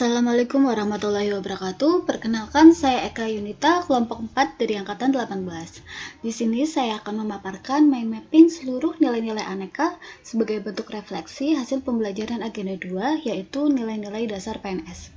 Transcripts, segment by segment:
Assalamualaikum warahmatullahi wabarakatuh. Perkenalkan, saya Eka Yunita, kelompok 4 dari angkatan 18. Di sini saya akan memaparkan mind mapping seluruh nilai-nilai aneka sebagai bentuk refleksi hasil pembelajaran agenda 2, yaitu nilai-nilai dasar PNS.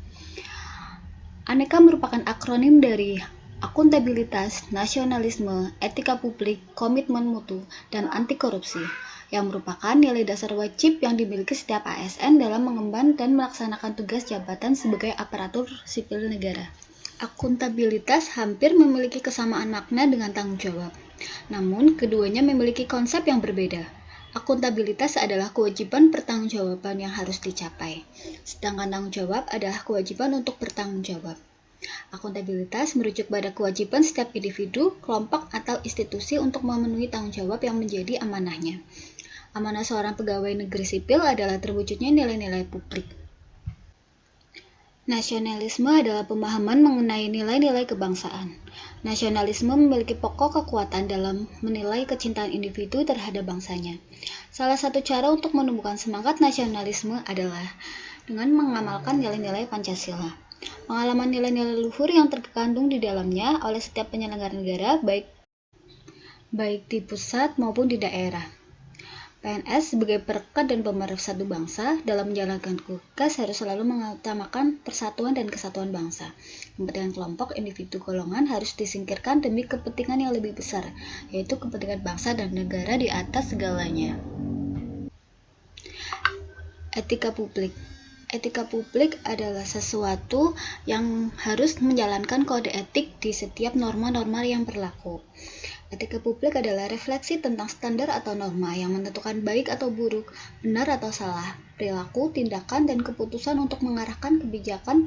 Aneka merupakan akronim dari akuntabilitas, nasionalisme, etika publik, komitmen mutu, dan anti korupsi, yang merupakan nilai dasar wajib yang dimiliki setiap ASN dalam mengemban dan melaksanakan tugas jabatan sebagai aparatur sipil negara. Akuntabilitas hampir memiliki kesamaan makna dengan tanggung jawab, namun keduanya memiliki konsep yang berbeda. Akuntabilitas adalah kewajiban pertanggungjawaban yang harus dicapai, sedangkan tanggung jawab adalah kewajiban untuk bertanggung jawab. Akuntabilitas merujuk pada kewajiban setiap individu, kelompok, atau institusi untuk memenuhi tanggung jawab yang menjadi amanahnya. Amanah seorang pegawai negeri sipil adalah terwujudnya nilai-nilai publik. Nasionalisme adalah pemahaman mengenai nilai-nilai kebangsaan. Nasionalisme memiliki pokok kekuatan dalam menilai kecintaan individu terhadap bangsanya. Salah satu cara untuk menumbuhkan semangat nasionalisme adalah dengan mengamalkan nilai-nilai Pancasila. Pengalaman nilai-nilai luhur yang terkandung di dalamnya oleh setiap penyelenggara negara, baik di pusat maupun di daerah. PNS sebagai perekat dan pemersatu bangsa dalam menjalankan tugas harus selalu mengutamakan persatuan dan kesatuan bangsa. Kepentingan kelompok, individu, golongan harus disingkirkan demi kepentingan yang lebih besar, yaitu kepentingan bangsa dan negara di atas segalanya. Etika publik. Etika publik adalah sesuatu yang harus menjalankan kode etik di setiap norma-norma yang berlaku. Etika publik adalah refleksi tentang standar atau norma yang menentukan baik atau buruk, benar atau salah, perilaku, tindakan, dan keputusan untuk mengarahkan kebijakan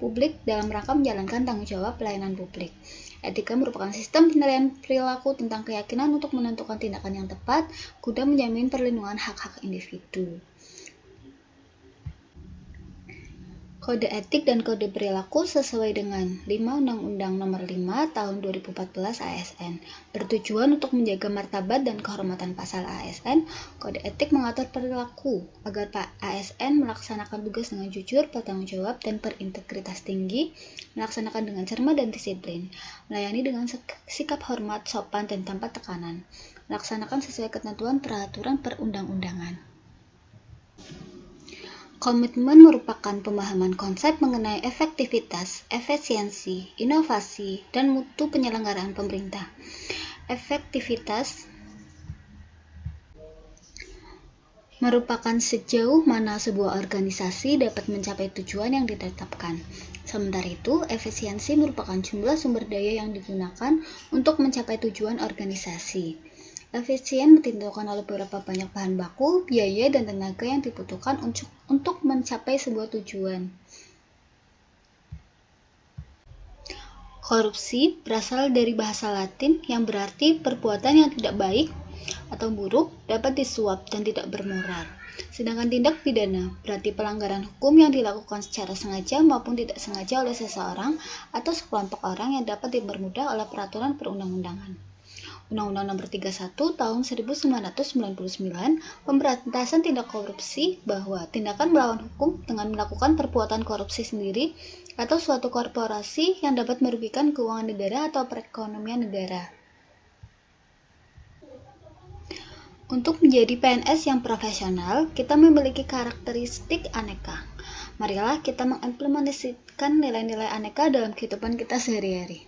publik dalam rangka menjalankan tanggung jawab pelayanan publik. Etika merupakan sistem penilaian perilaku tentang keyakinan untuk menentukan tindakan yang tepat guna menjamin perlindungan hak-hak individu. Kode etik dan kode perilaku sesuai dengan 5 Undang-Undang Nomor 5 Tahun 2014 ASN bertujuan untuk menjaga martabat dan kehormatan pasal ASN. Kode etik mengatur perilaku agar ASN melaksanakan tugas dengan jujur, bertanggung jawab, dan berintegritas tinggi, melaksanakan dengan cermat dan disiplin, melayani dengan sikap hormat, sopan, dan tanpa tekanan, melaksanakan sesuai ketentuan peraturan perundang-undangan. Komitmen merupakan pemahaman konsep mengenai efektivitas, efisiensi, inovasi, dan mutu penyelenggaraan pemerintah. Efektivitas merupakan sejauh mana sebuah organisasi dapat mencapai tujuan yang ditetapkan. Sementara itu, efisiensi merupakan jumlah sumber daya yang digunakan untuk mencapai tujuan organisasi. Efisien ditentukan oleh beberapa banyak bahan baku, biaya, dan tenaga yang dibutuhkan untuk mencapai sebuah tujuan. Korupsi berasal dari bahasa Latin yang berarti perbuatan yang tidak baik atau buruk, dapat disuap dan tidak bermoral. Sedangkan tindak pidana berarti pelanggaran hukum yang dilakukan secara sengaja maupun tidak sengaja oleh seseorang atau sekelompok orang yang dapat dipermudah oleh peraturan perundang-undangan. Undang-Undang Nomor 31 Tahun 1999 Pemberantasan Tindak Korupsi bahwa tindakan melawan hukum dengan melakukan perbuatan korupsi sendiri atau suatu korporasi yang dapat merugikan keuangan negara atau perekonomian negara. Untuk menjadi PNS yang profesional, kita memiliki karakteristik aneka. Marilah kita mengimplementasikan nilai-nilai aneka dalam kehidupan kita sehari-hari.